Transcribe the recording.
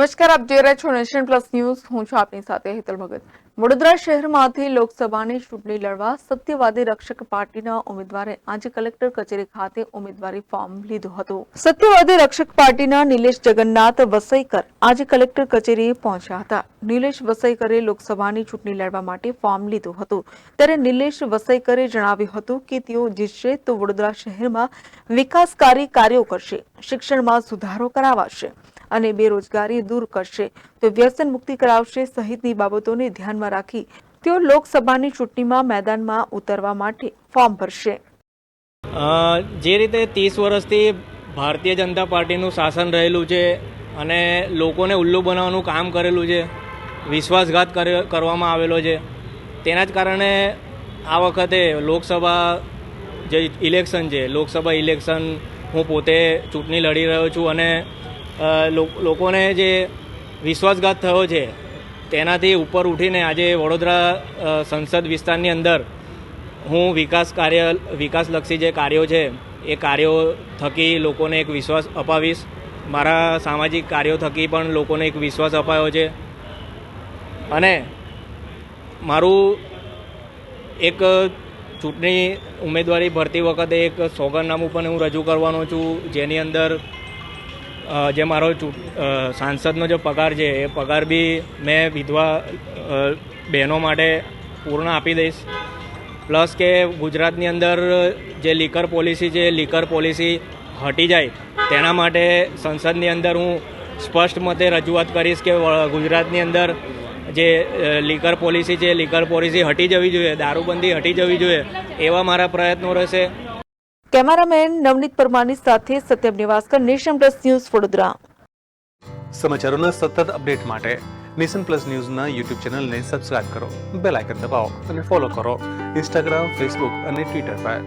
નમસ્કાર, આપ જોઈ રહ્યા છો નેશન પ્લસ ન્યૂઝ. હું છું આપની સાથે હેતલ ભગત. વડોદરા શહેરમાંથી લોકસભાની ચૂંટણી લડવા સત્યવાદી રક્ષક પાર્ટીના ઉમેદવારે આજે કલેક્ટર કચેરી ખાતે ઉમેદવારી ફોર્મ લીધું હતું. સત્યવાદી રક્ષક પાર્ટીના નિલેશ જગન્નાથ વસઈકર આજે કલેક્ટર કચેરીએ પહોંચ્યા હતા. નિલેશ વસઈકરે લોકસભાની ચૂંટણી લડવા માટે ફોર્મ લીધું હતું. ત્યારે નિલેશ વસઈકરે જણાવ્યું હતું કે તેઓ જીતશે તો વડોદરા શહેરમાં વિકાસકારી કાર્યો કરશે, શિક્ષણમાં સુધારો કરાવાશે અને બેરોજગારી દૂર કરશે, તો વ્યસન મુક્તિ કરાવશે સહિતની બાબતોને ધ્યાનમાં રાખી તેઓ લોકસભાની ચૂંટણીમાં મેદાનમાં ઉતરવા માટે ફોર્મ ભરશે. જે રીતે 30 વર્ષથી ભારતીય જનતા પાર્ટીનું શાસન રહેલું છે અને લોકોને ઉલ્લુ બનાવવાનું કામ કરેલું છે, વિશ્વાસઘાત કરવામાં આવેલો છે, તેના જ કારણે આ વખતે લોકસભા જે ઇલેક્શન છે, લોકસભા ઇલેક્શન હું પોતે ચૂંટણી લડી રહ્યો છું અને લોકોને જે વિશ્વાસઘાત થયો છે તેનાથી ઉપર ઉઠીને આજે વડોદરા સંસદ વિસ્તારની અંદર હું વિકાસલક્ષી જે કાર્યો છે એ કાર્યો થકી લોકોને એક વિશ્વાસ અપાવીશ. મારા સામાજિક કાર્યો થકી પણ લોકોને એક વિશ્વાસ અપાયો છે અને મારું એક ચૂંટણી ઉમેદવારી ભરતી વખતે એક સોગંદનામું પણ હું રજૂ કરવાનો છું, જેની અંદર જે મારો સાંસદનો જે પગાર છે એ પગાર બી મેં વિધવા બહેનો માટે પૂર્ણ આપી દઈશ. પ્લસ કે ગુજરાતની અંદર જે લીકર પોલિસી છે, લીકર પોલિસી હટી જાય તેના માટે સંસદની અંદર હું સ્પષ્ટ મતે રજૂઆત કરીશ કે ગુજરાતની અંદર જે લીકર પોલિસી છે, લીકર પોલિસી હટી જવી જોઈએ, દારૂબંધી હટી જવી જોઈએ, એવા મારા પ્રયત્નો રહેશે. કેમેરામેન નવનીત પરમારની સાથે Satyam Nivaskar, Nation Plus News, Vadodara. સમાચારોના સતત અપડેટ માટે નેશન પ્લસ ન્યૂઝના યુટ્યુબ ચેનલને સબસ્ક્રાઇબ કરો, બેલ આઇકન દબાવો અને ફોલો કરો ઇન્સ્ટાગ્રામ, ફેસબુક અને ટ્વિટર પર.